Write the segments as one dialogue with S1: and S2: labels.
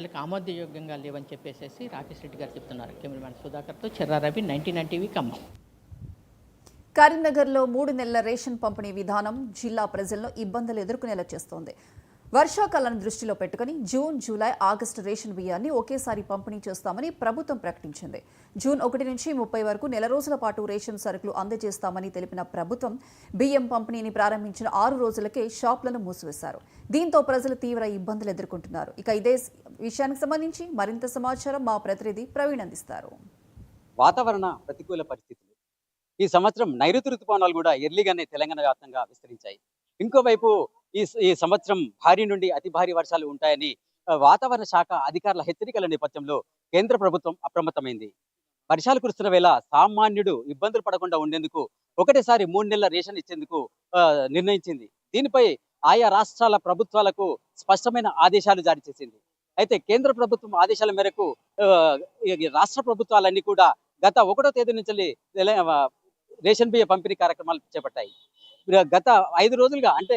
S1: వాళ్ళకి ఆమోదయోగ్యంగా లేవని చెప్పేసేసి రాకేష్ రెడ్డి గారు చెప్తున్నారు. కెమెరామెన్ సుధాకర్తో చెర్రా రవి, 99 టీవీ ఖమ్మం.
S2: కరీంనగర్లో 3 నెలల రేషన్ పంపిణీ విధానం జిల్లా ప్రజలను ఇబ్బందులు ఎదుర్కొనేలా చేస్తోంది. వర్షాకాలాన్ని దృష్టిలో పెట్టుకుని జూన్, జూలై, ఆగస్టు రేషన్ బియ్యాన్ని ఒకేసారి పంపిణీ చేస్తామని ప్రభుత్వం ప్రకటించింది. జూన్ 1 నుంచి 30 వరకు నెల రోజుల పాటు రేషన్ సరుకులు అందజేస్తామని తెలిపిన ప్రభుత్వం బియ్యం పంపిణీని ప్రారంభించిన 6 రోజులకే షాపులను మూసివేశారు. దీంతో ప్రజలు తీవ్ర ఇబ్బందులు ఎదుర్కొంటున్నారు. ఇక ఇదే విషయానికి సంబంధించి మరింత సమాచారం మా ప్రతినిధి ప్రవీణ్ అందిస్తారు.
S3: వాతావరణ ప్రతికూల పరిస్థితులు ఈ సంవత్సరం నైరుతి ఋతుపవనాలు కూడా ఎర్లీగానే తెలంగాణ వ్యాప్తంగా విస్తరించాయి. ఇంకోవైపు ఈ సంవత్సరం భారీ నుండి అతి భారీ వర్షాలు ఉంటాయని వాతావరణ శాఖ అధికారుల హెచ్చరికల నేపథ్యంలో కేంద్ర ప్రభుత్వం అప్రమత్తమైంది. వర్షాలు కురుస్తున్న వేళ సామాన్యుడు ఇబ్బందులు పడకుండా ఉండేందుకు ఒకటేసారి 3 నెలల రేషన్ ఇచ్చేందుకు నిర్ణయించింది. దీనిపై ఆయా రాష్ట్రాల ప్రభుత్వాలకు స్పష్టమైన ఆదేశాలు జారీ చేసింది. అయితే కేంద్ర ప్రభుత్వం ఆదేశాల మేరకు రాష్ట్ర ప్రభుత్వాలన్నీ కూడా గత 1వ తేదీ నుంచి రేషన్ బియ్య పంపిణీ కార్యక్రమాలు చేపట్టాయి. గత 5 రోజులుగా అంటే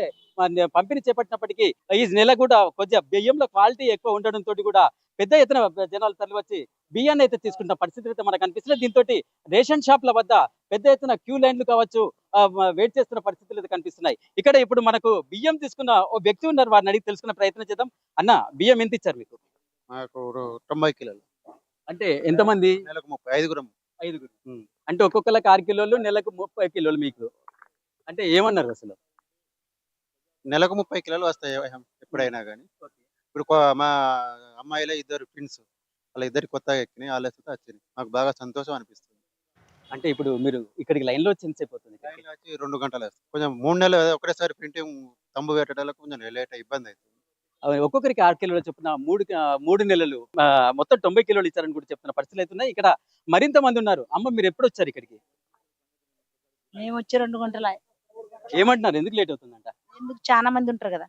S3: పంపిణీ చేపట్టినప్పటికీ ఈ నెల కూడా కొద్దిగా బియ్యంలో క్వాలిటీ ఎక్కువ ఉండడంతో కూడా పెద్ద ఎత్తున జనాలు తరలివచ్చి బియ్యాన్ని అయితే తీసుకుంటున్న పరిస్థితి అయితే మనకు అనిపిస్తుంది. దీంతో రేషన్ షాప్ల వద్ద పెద్ద ఎత్తున క్యూ లైన్లు కావచ్చు వెయిట్ చేస్తున్న పరిస్థితులు అయితే కనిపిస్తున్నాయి. ఇక్కడ ఇప్పుడు మనకు బియ్యం తీసుకున్న ఓ వ్యక్తి ఉన్నారు, వారిని అడిగి తెలుసుకునే ప్రయత్నం చేద్దాం. అన్న, బియ్యం ఎంత ఇచ్చారు మీకు?
S4: నాకు 90 కిలోలు.
S3: అంటే ఎంతమంది?
S4: నెలకు 30, 5
S3: అంటే ఒక్కొక్కరికి 6 కిలోలు, నెలకు 30 కిలోలు మీకు. అంటే ఏమన్నారు అసలు?
S4: నెలకు 30 కిలోలు వస్తాయి ఎప్పుడైనా కానీ. ఇప్పుడు మా అమ్మాయిలే 2 ట్విన్స్, వాళ్ళ ఇద్దరికి కొత్తగా ఎక్కినాయి, వాళ్ళతో వచ్చినాయి. మాకు బాగా సంతోషం అనిపిస్తుంది.
S3: అంటే ఇప్పుడు మీరు ఇక్కడికి లైన్లో వచ్చి ఎంతసేపు అవుతుంది?
S4: లైన్లో వచ్చి 2 గంటలు వేస్తాయి. కొంచెం 3 నెలలు ఒకటేసారి ప్రింటింగ్ తంబు పెట్టడానికి కొంచెం లేట్ ఇబ్బంది అవుతుంది.
S3: ఒక్కొక్కరికి 6 కిలోలు చొప్పున 3 నెలలు మొత్తం 90 కిలోలు ఇచ్చారని కూడా చెప్తున్న పరిస్థితులు అయితే ఉన్నాయి. ఇక్కడ మరింత మంది ఉన్నారు. అమ్మ, మీరు ఎప్పుడు వచ్చారు ఇక్కడికి?
S5: మేము వచ్చి 2 గంటల.
S3: ఏమంటున్నారు, ఎందుకు లేట్ అవుతుందంట?
S5: ఎందుకు, చాలా మంది ఉంటారు కదా,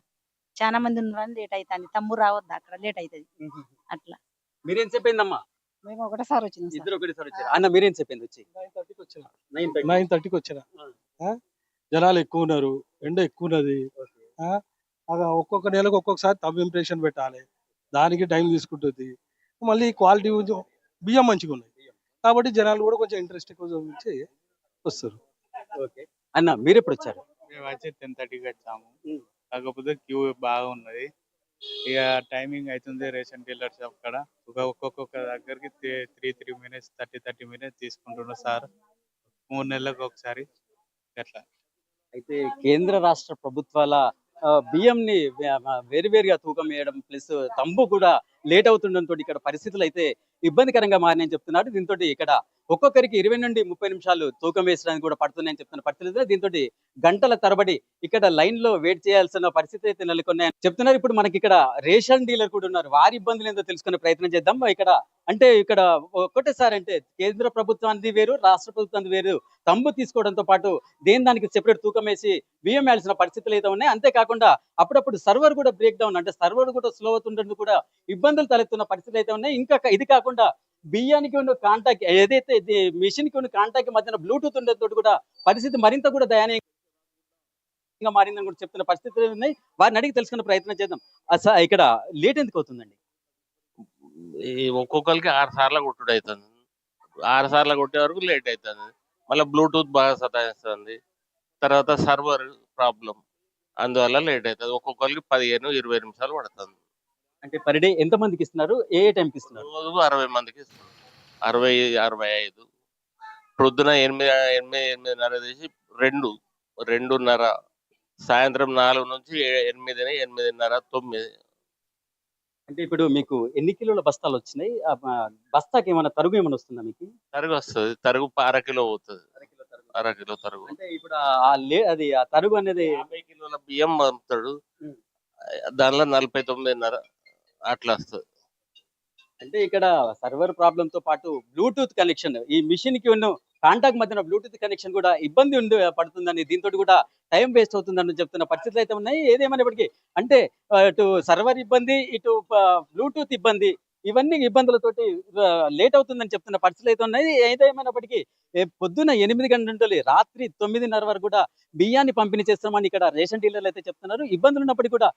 S5: చాలా మంది ఉన్నారని లేట్ అవుతుంది. తమ్ముడు రావద్దు, అక్కడ లేట్ అవుతుంది అట్లా.
S3: మీరేం చెప్పిందమ్మా?
S5: మేము ఒకటేసారి వచ్చినాం సార్.
S3: ఇద్దరు ఒకటేసారి వచ్చారు. అన్న, మీరేం చెప్పింది? వచ్చి
S6: 9:30కి వచ్చిన. జనాలు ఎక్కువ ఉన్నారు, ఎండ ఎక్కువ ఉన్నది. ఒక్కొక్క నెలకు ఒక్కొక్కసారి తమ్ ఇంప్రెషన్ పెట్టాలి, దానికి టైం తీసుకుంటుంది. మళ్ళీ క్వాలిటీ బియ్యం మంచిగా ఉన్నాయి కాబట్టి జనాలు కూడా కొంచెం ఇంట్రెస్ట్ ఎక్కువ చూపించి వస్తారు.
S3: అన్న, మీరు ఎప్పుడు వచ్చారు?
S7: మేము వచ్చి 10:30కి వచ్చాము. కాకపోతే క్యూ బాగా ఉన్నది. ఇక టైమింగ్ అవుతుంది రేషన్ డీలర్ షాప్ కాడ. ఒక్కొక్క దగ్గరికి 3 మినిట్స్ 30 మినిట్స్ తీసుకుంటున్నారు సార్. 3 నెలలకు ఒకసారి అట్లా.
S3: అయితే కేంద్ర రాష్ట్ర ప్రభుత్వాల బియ్యంని వేరువేరుగా తూకం వేయడం ప్లస్ తంబు కూడా లేట్ అవుతుండడంతో ఇక్కడ పరిస్థితులు అయితే ఇబ్బందికరంగా మారినాయని చెప్తున్నారు. దీంతో ఇక్కడ ఒక్కొక్కరికి 20 నుండి 30 నిమిషాలు తూకం వేసడానికి కూడా పడుతున్నాయని చెప్తున్న పరిస్థితులు. దీంతో గంటల తరబడి ఇక్కడ లైన్ లో వెయిట్ చేయాల్సిన పరిస్థితి అయితే నెలకొన్నాయని చెప్తున్నారు. ఇప్పుడు మనకి ఇక్కడ రేషన్ డీలర్ కూడా ఉన్నారు, వారి ఇబ్బందులు ఏందో తెలుసుకునే ప్రయత్నం చేద్దాం. ఇక్కడ ఒక్కటేసారి అంటే కేంద్ర ప్రభుత్వానికి వేరు, రాష్ట్ర ప్రభుత్వానికి వేరు తంబు తీసుకోవడంతో పాటు దానికి సెపరేట్ తూకం వేసి బియ్యం వేయాల్సిన పరిస్థితులు అయితే ఉన్నాయి. అంతేకాకుండా అప్పుడప్పుడు సర్వర్ కూడా బ్రేక్ డౌన్, అంటే సర్వర్ కూడా స్లో అవుతుండడం కూడా ఇబ్బందులు తలెత్తున్న పరిస్థితులు అయితే ఉన్నాయి. ఇంకా ఇది కాకుండా బియ్యానికి ఉన్న కాంటాక్ట్ ఏదైతే మిషన్ కి ఉన్న కాంటాక్ట్ మధ్యన బ్లూటూత్ ఉండేతో కూడా పరిస్థితి మరింత కూడా దయనీయంగా మారిందని కూడా చెప్తున్న పరిస్థితులు ఉన్నాయి. వారిని అడిగి తెలుసుకునే ప్రయత్నం చేద్దాం. ఇక్కడ లేట్ ఎందుకు అవుతుందండి?
S8: ఒక్కొక్కరికి 6 సార్లు కొట్టుడు అవుతుంది. 6 సార్లు కొట్టే వరకు లేట్ అవుతుంది. మళ్ళీ బ్లూటూత్ బాగా సతాయిస్తుంది. తర్వాత సర్వర్ ప్రాబ్లం, అందువల్ల లేట్ అవుతుంది. ఒక్కొక్కరికి 15-20 నిమిషాలు పడుతుంది.
S3: అంటే పర్ డే ఎంత మందికి ఇస్తున్నారు, ఏ టైంకి ఇస్తున్నారు?
S8: రోజు 60 మందికి ఇస్తున్నారు. 60-65. ప్రొద్దున 8-8:30 తీసి 2-2:30, సాయంత్రం 4 నుంచి 8-8:30, 9.
S3: అంటే ఇప్పుడు మీకు ఎన్ని కిలోల బస్తాలు వచ్చినాయి? బస్తాకి ఏమైనా తరుగు ఏమైనా వస్తుందా మీకు?
S8: తరుగు వస్తుంది. తరుగు 1/2 కిలో పోతుంది. 1/2 కిలో తరుగు.
S3: అంటే ఇప్పుడు ఆ తరుగు అనేది
S8: 50 కిలోల బియ్యం పంపుతాడు, దానిలో 49.5 అట్లా వస్తుంది.
S3: అంటే ఇక్కడ సర్వర్ ప్రాబ్లమ్ తో పాటు బ్లూటూత్ కనెక్షన్, ఈ మిషన్ కి ఉన్న కాంటాక్ట్ మధ్యన బ్లూటూత్ కనెక్షన్ కూడా ఇబ్బంది పడుతుందని, దీంతో కూడా టైం వేస్ట్ అవుతుందని చెప్తున్న పరిస్థితులు అయితే ఉన్నాయి. ఏదేమైనప్పటికీ అంటే ఇటు సర్వర్ ఇబ్బంది, ఇటు బ్లూటూత్ ఇబ్బంది, ఇవన్నీ ఇబ్బందులతోటి లేట్ అవుతుందని చెప్తున్న పరిస్థితులు అయితే ఉన్నాయి. ఏదేమైనప్పటికీ పొద్దున్న 8 గంటల నుండి రాత్రి 9:30 వరకు కూడా బియ్యాన్ని పంపిణీ చేస్తామని ఇక్కడ రేషన్ డీలర్లు అయితే చెప్తున్నారు. ఇబ్బందులు ఉన్నప్పటికీ కూడా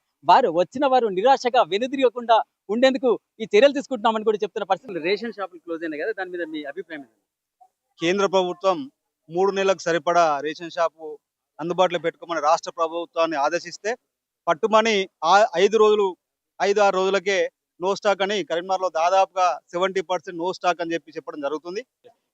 S3: వచ్చిన వారు నిరాశగా వెనుదిరగకుండా ఉండేందుకు ఈ చర్యలు తీసుకుంటున్నామని కూడా చెప్తున్న పరిస్థితులు. రేషన్ షాపులు క్లోజ్ అయినాయి కదా, దాని మీద మీ అభిప్రాయం ఏంటి?
S9: కేంద్ర ప్రభుత్వం 3 నెలలకు సరిపడా రేషన్ షాపు అందుబాటులో పెట్టుకోమని రాష్ట్ర ప్రభుత్వాన్ని ఆదేశిస్తే పట్టుమని 5-6 రోజులకే నో స్టాక్ అని కరీంనగర్లో దాదాపుగా 70% నో స్టాక్ అని చెప్పడం జరుగుతుంది.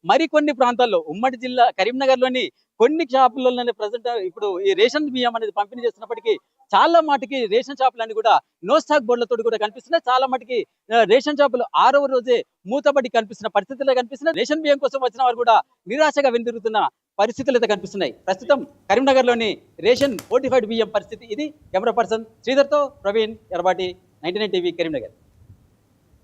S3: మరికొన్ని ప్రాంతాల్లో ఉమ్మడి జిల్లా కరీంనగర్లోని కొన్ని షాపులలోనే ప్రజెంట్ ఇప్పుడు ఈ రేషన్ బియ్యం అనేది పంపిణీ చేస్తున్నప్పటికీ చాలా మటుకి రేషన్ షాపులన్నీ కూడా నో స్టాక్ బోర్డులతో కూడా కనిపిస్తున్నాయి. చాలా మటుకి రేషన్ షాపులు 6వ రోజే మూతబడి కనిపిస్తున్న పరిస్థితుల్లో కనిపిస్తున్నాయి. రేషన్ బియ్యం కోసం వచ్చిన వారు కూడా నిరాశగా వెనుదిరుగుతున్న పరిస్థితులు అయితే కనిపిస్తున్నాయి. ప్రస్తుతం కరీంనగర్లోని రేషన్ ఫోర్టిఫైడ్ బియ్యం పరిస్థితి ఇది. కెమెరా పర్సన్ శ్రీధర్తో ప్రవీణ్ ఎర్రబాటి, 99 టీవీ, కరీంనగర్.